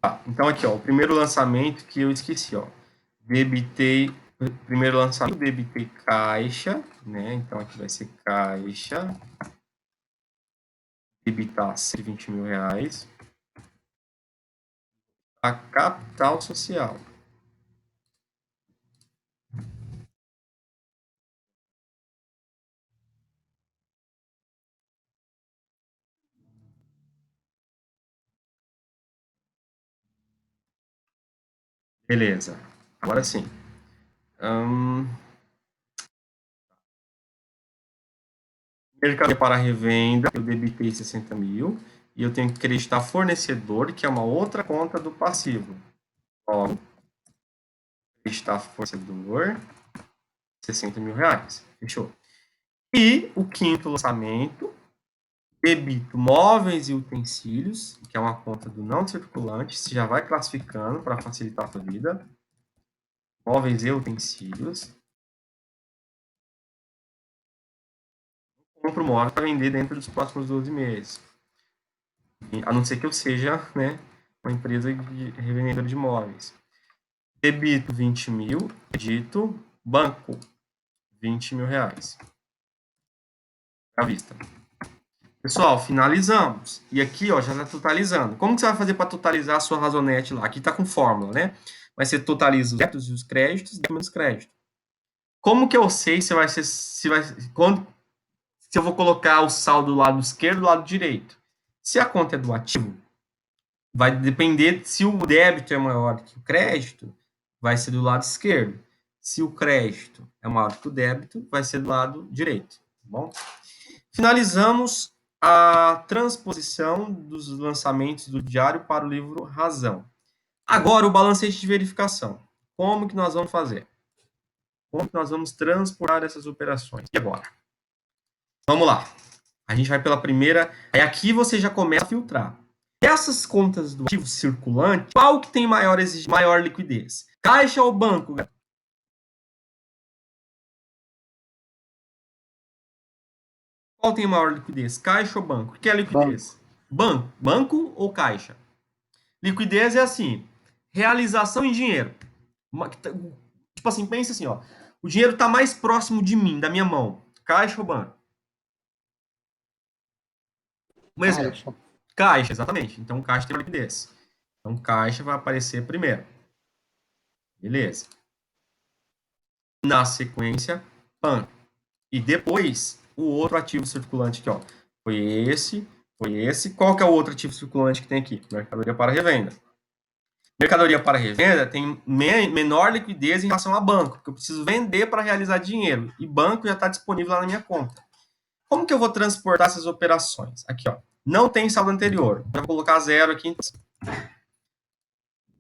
Tá, então aqui, ó, o primeiro lançamento que eu esqueci, ó. Debitei, primeiro lançamento, debitei caixa, né? Então aqui vai ser caixa. Debitar R$120 mil. A capital social. Beleza. Agora sim. Mercadoria para revenda, eu debitei 60 mil. E eu tenho que creditar fornecedor, que é uma outra conta do passivo. Logo, creditar fornecedor, R$60 mil. Fechou. E o quinto lançamento, debito móveis e utensílios, que é uma conta do não circulante, você já vai classificando para facilitar a sua vida. Móveis e utensílios. Compro móvel para vender dentro dos próximos 12 meses. A não ser que eu seja, né, uma empresa de revendedora de imóveis. Debito 20 mil, credito, banco, R$20 mil. À vista. Pessoal, finalizamos. E aqui, ó, já está totalizando. Como que você vai fazer para totalizar a sua razonete lá? Aqui está com fórmula, né? Mas você totaliza os débitos e os créditos, menos crédito. Como que eu sei se eu vou colocar o saldo do lado esquerdo ou do lado direito? Se a conta é do ativo, vai depender se o débito é maior que o crédito, vai ser do lado esquerdo. Se o crédito é maior que o débito, vai ser do lado direito. Tá bom? Finalizamos a transposição dos lançamentos do diário para o livro Razão. Agora, o balancete de verificação. Como que nós vamos fazer? Como que nós vamos transportar essas operações? E agora? Vamos lá. A gente vai pela primeira. Aí aqui você já começa a filtrar. Essas contas do ativo circulante, qual que tem maior liquidez? Caixa ou banco? Qual tem maior liquidez? Caixa ou banco? O que é liquidez? Banco. Banco ou caixa? Liquidez é assim, realização em dinheiro. Tipo assim, pensa assim, ó. O dinheiro está mais próximo de mim, da minha mão. Caixa ou banco? Um exemplo. Caixa. Caixa, exatamente. Então, caixa tem liquidez. Então, caixa vai aparecer primeiro. Beleza. Na sequência, banco. E depois, o outro ativo circulante aqui, ó. Foi esse, foi esse. Qual que é o outro ativo circulante que tem aqui? Mercadoria para revenda. Mercadoria para revenda tem menor liquidez em relação a banco, porque eu preciso vender para realizar dinheiro. E banco já está disponível lá na minha conta. Como que eu vou transportar essas operações? Aqui, ó. Não tem saldo anterior. Eu vou colocar 0 aqui.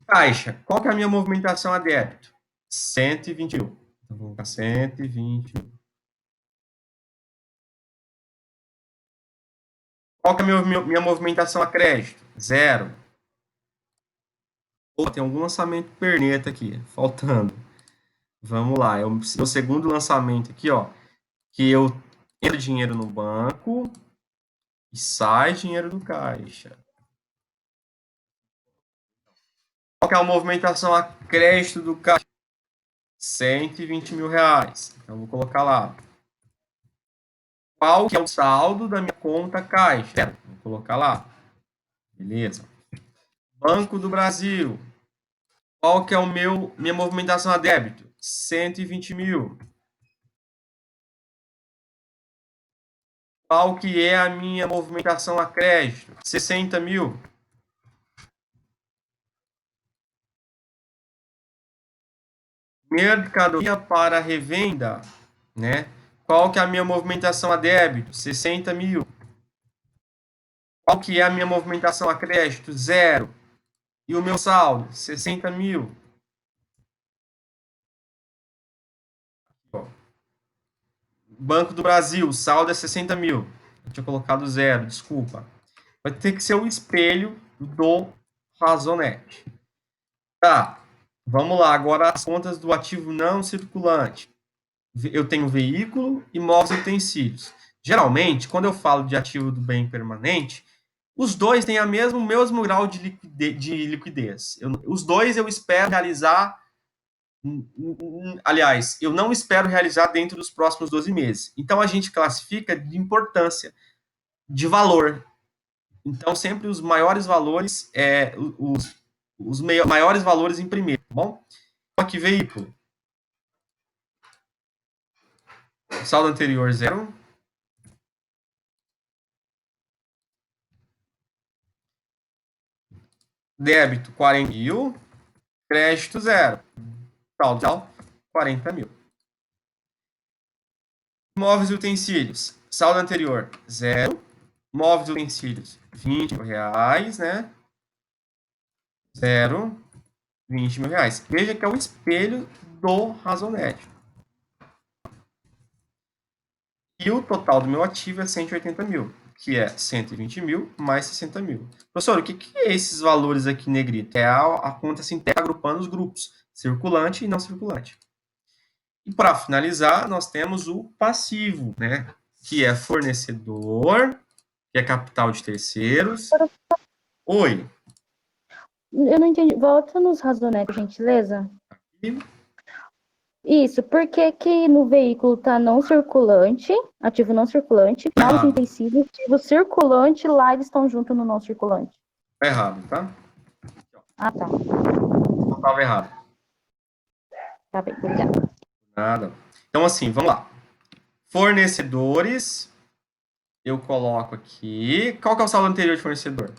Caixa. Qual que é a minha movimentação a débito? 120 mil. Então, vou colocar 120 mil. Qual que é a minha movimentação a crédito? 0. Opa, tem algum lançamento perneta aqui, faltando. Vamos lá, é o segundo lançamento aqui, ó. Que eu entro dinheiro no banco e sai dinheiro do caixa. Qual que é a movimentação a crédito do caixa? 120 mil reais. Então, vou colocar lá. Qual que é o saldo da minha conta caixa? Vou colocar lá. Beleza. Banco do Brasil. Qual que é minha movimentação a débito? 120 mil. Qual que é a minha movimentação a crédito? 60 mil. Mercadoria para revenda, né? Qual que é a minha movimentação a débito? 60 mil. Qual que é a minha movimentação a crédito? 0. E o meu saldo? 60 mil. Banco do Brasil, saldo é 60 mil. Eu tinha colocado 0, desculpa. Vai ter que ser o espelho do Razonete. Tá, vamos lá. Agora as contas do ativo não circulante. Eu tenho veículo, imóveis e utensílios. Geralmente, quando eu falo de ativo do bem permanente, os dois têm o mesmo grau de liquidez. Os dois eu espero realizar. Aliás, eu não espero realizar dentro dos próximos 12 meses. Então, a gente classifica de importância, de valor. Então, sempre os maiores valores, os maiores valores em primeiro, tá bom? Aqui, veículo. Saldo anterior, 0. Débito, 40 mil. Crédito, 0. Saldo, 40 mil. Móveis e utensílios. Saldo anterior, 0. Móveis e utensílios, 20 mil reais, né? 0, 20 mil reais. Veja que é o espelho do Razonete. E o total do meu ativo é 180 mil, que é 120 mil mais 60 mil. Professor, o que é esses valores aqui em negrito? É a conta sintética agrupando os grupos, circulante e não circulante. E para finalizar, nós temos o passivo, né? Que é fornecedor, que é capital de terceiros. Oi. Eu não entendi. Volta nos razonéis, por gentileza. Isso, por que que no veículo tá não circulante, ativo não circulante, mais intensivo, ativo circulante, lá eles estão junto no não circulante? Tá errado, tá? Ah, tá. Não estava errado. Tá bem, obrigada. Nada. Então, assim, vamos lá. Fornecedores, eu coloco aqui. Qual que é o saldo anterior de fornecedor?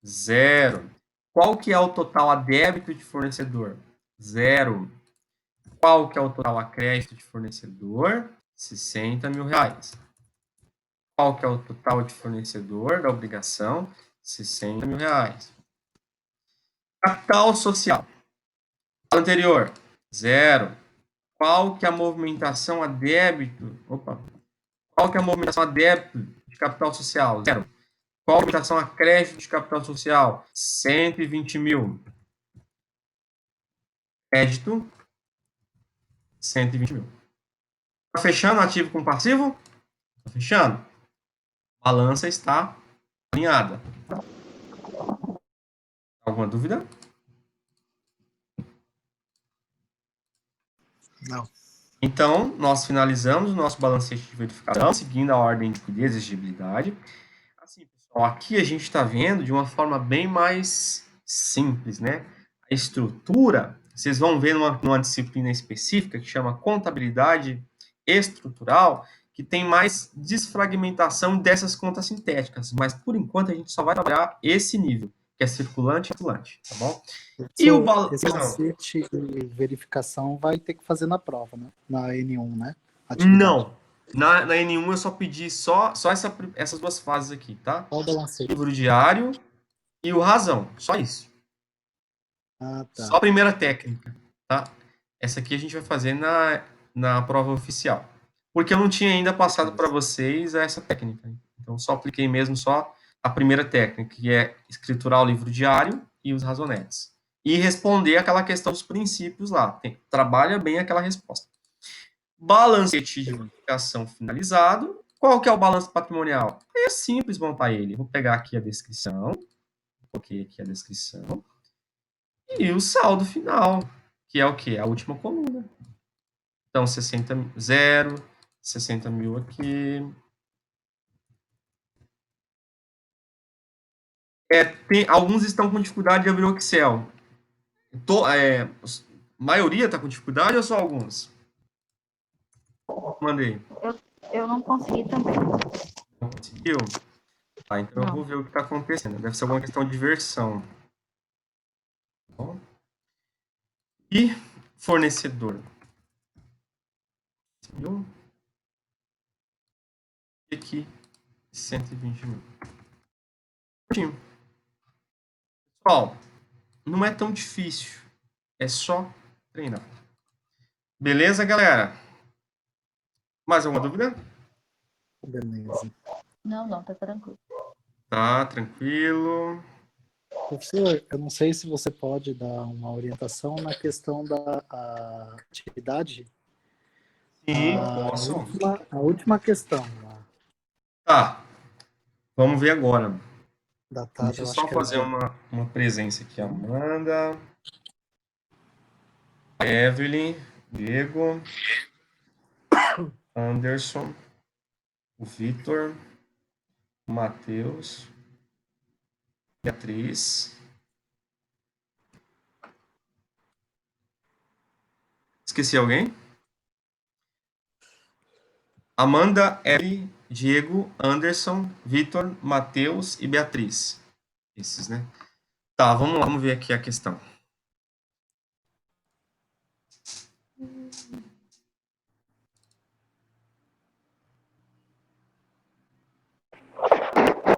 0. Qual que é o total a débito de fornecedor? 0. Qual que é o total a crédito de fornecedor? 60 mil reais. Qual que é o total de fornecedor da obrigação? 60 mil reais. Capital social. Anterior, 0. qual que é a movimentação a débito? Opa. Qual que é a movimentação a débito de capital social? 0. Qual a movimentação a crédito de capital social? 120 mil. Crédito, 120 mil. Está fechando ativo com passivo? Está fechando. Balança está alinhada. Alguma dúvida? Não. Então, nós finalizamos o nosso balancete de verificação, seguindo a ordem de exigibilidade. Assim, pessoal, aqui a gente está vendo de uma forma bem mais simples, né? A estrutura, vocês vão ver numa disciplina específica que chama contabilidade estrutural, que tem mais desfragmentação dessas contas sintéticas, mas por enquanto a gente só vai trabalhar esse nível, que é circulante e circulante, tá bom? E o Esse balancete de verificação vai ter que fazer na prova, né? Na N1, né? Atividade. Não. Na N1 eu só pedi só essas duas fases aqui, tá? Qual o balancete? Livro diário e o razão. Só isso. Ah, tá. Só a primeira técnica, tá? Essa aqui a gente vai fazer na prova oficial. Porque eu não tinha ainda passado para vocês essa técnica. Então, só apliquei mesmo só a primeira técnica, que é escriturar o livro diário e os razonetes. E responder aquela questão dos princípios lá. Trabalha bem aquela resposta. Balancete de verificação finalizado. Qual que é o balanço patrimonial? É simples montar ele. Vou pegar aqui a descrição. Coloquei aqui a descrição. E o saldo final, que é o quê? A última coluna. Então, 60 mil aqui. Alguns estão com dificuldade de abrir o Excel. A maioria está com dificuldade ou só alguns? Mandei. Eu não consegui também. Não conseguiu? Tá, então eu vou ver o que está acontecendo. Deve ser alguma questão de versão. Bom. E fornecedor. Viu? E aqui, 120 mil. Pessoal, não é tão difícil. É só treinar. Beleza, galera? Mais alguma dúvida? Beleza. Não, tá tranquilo. Tá, tranquilo. Professor, eu não sei se você pode dar uma orientação na questão da atividade. Sim, posso. A última questão. Tá. Vamos ver agora. Datada, Deixa eu só fazer uma presença aqui. Amanda, Evelyn, Diego, Anderson, o Vitor, o Matheus, Beatriz. Esqueci alguém? Amanda, Evelyn, Diego, Anderson, Vitor, Matheus e Beatriz. Esses, né? Tá, vamos lá, vamos ver aqui a questão.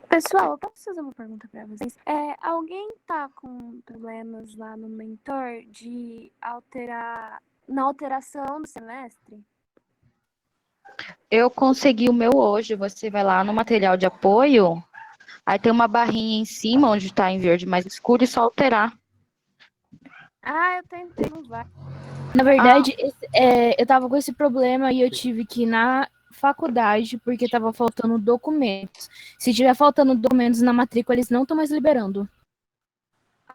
Pessoal, eu posso fazer uma pergunta para vocês? Alguém tá com problemas lá no mentor de na alteração do semestre? Eu consegui o meu hoje. Você vai lá no material de apoio, aí tem uma barrinha em cima, onde está em verde mais escuro, e só alterar. Ah, eu tentei, não vai. Na verdade, eu tava com esse problema e eu tive que ir na faculdade porque tava faltando documentos. Se tiver faltando documentos na matrícula, eles não estão mais liberando.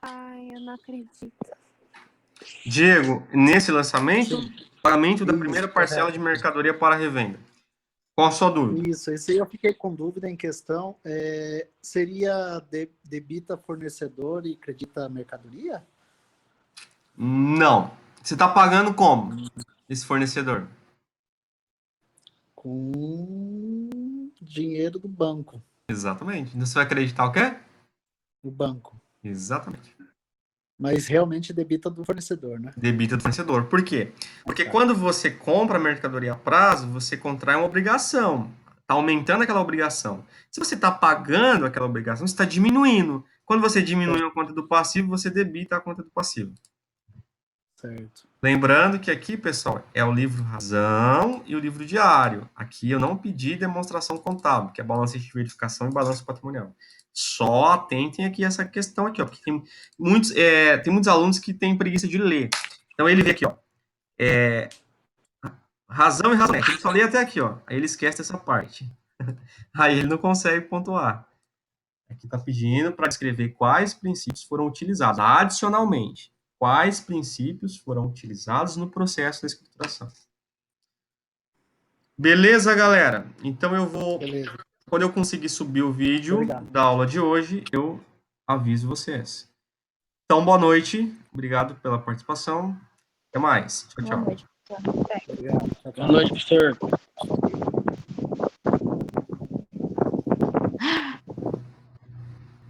Ai, eu não acredito. Diego, nesse lançamento, pagamento da primeira parcela de mercadoria para revenda. Qual a sua dúvida? Isso, esse aí eu fiquei com dúvida em questão. Seria debita fornecedor e credita mercadoria? Não. Você está pagando como? Esse fornecedor? Com dinheiro do banco. Exatamente. Então você vai acreditar o quê? O banco. Exatamente. Mas realmente debita do fornecedor, né? Debita do fornecedor. Por quê? Porque quando você compra mercadoria a prazo, você contrai uma obrigação. Está aumentando aquela obrigação. Se você está pagando aquela obrigação, você está diminuindo. Quando você diminui a conta do passivo, você debita a conta do passivo. Certo. Lembrando que aqui, pessoal, é o livro razão e o livro diário. Aqui eu não pedi demonstração contábil, que é balanço de verificação e balanço patrimonial. Só atentem aqui essa questão aqui, ó, porque tem muitos alunos que têm preguiça de ler. Então ele vê aqui, ó, razão e razonete. Ele só lê até aqui, ó. Aí ele esquece essa parte. Aí ele não consegue pontuar. Aqui está pedindo para descrever quais princípios foram utilizados. Adicionalmente, quais princípios foram utilizados no processo da escrituração. Beleza, galera? Então eu vou... Beleza. Quando eu conseguir subir o vídeo Obrigado. da aula de hoje, eu aviso vocês. Então, boa noite. Obrigado pela participação. Até mais. Tchau, Boa tchau. noite. Obrigado. Tchau, tchau. Boa noite, professor.